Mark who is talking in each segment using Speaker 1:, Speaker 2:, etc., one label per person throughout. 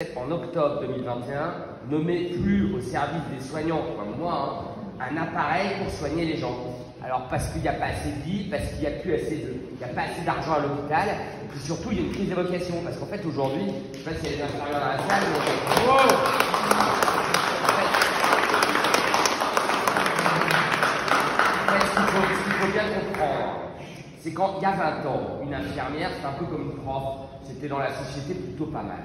Speaker 1: En octobre 2021, ne met plus au service des soignants, comme moi, un appareil pour soigner les gens. Alors parce qu'il n'y a pas assez de lits, parce qu'il n'y a plus assez d'argent à l'hôpital, et puis surtout il y a une crise des vocations. Parce qu'en fait aujourd'hui, je ne sais pas s'il y a des infirmières dans la salle, mais ce qu'il faut bien comprendre, c'est qu'il y a 20 ans, une infirmière, c'est un peu comme une prof, c'était dans la société plutôt pas mal.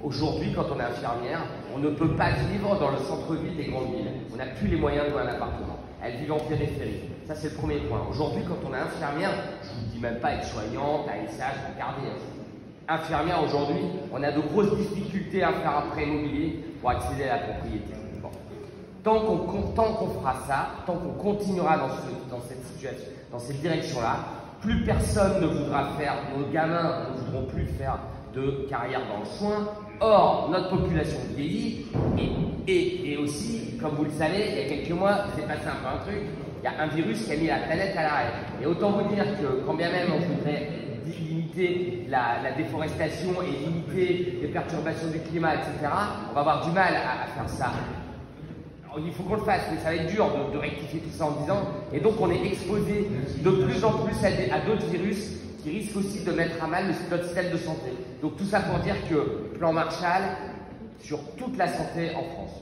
Speaker 1: Aujourd'hui, quand on est infirmière, on ne peut pas vivre dans le centre-ville des grandes villes. On n'a plus les moyens de louer un appartement. Elles vivent en périphérie. Ça, c'est le premier point. Aujourd'hui, quand on est infirmière, je ne vous dis même pas être soignante, ASH, regardez. Infirmière, aujourd'hui, on a de grosses difficultés à faire un prêt immobilier pour accéder à la propriété. Bon. Tant qu'on fera ça, tant qu'on continuera dans cette situation, dans cette direction-là, plus personne ne voudra faire, nos gamins ne voudront plus faire de carrière dans le soin. Or, notre population vieillit et aussi, comme vous le savez, il y a quelques mois, il s'est passé un peu un truc, il y a un virus qui a mis la planète à l'arrêt. Et autant vous dire que quand bien même on voudrait limiter la déforestation et limiter les perturbations du climat, etc., on va avoir du mal à faire ça. Alors, il faut qu'on le fasse, mais ça va être dur de rectifier tout ça en 10 ans. Et donc on est exposé de plus en plus à d'autres virus qui risquent aussi de mettre à mal notre système de santé. Donc tout ça pour dire que plan Marshall sur toute la santé en France.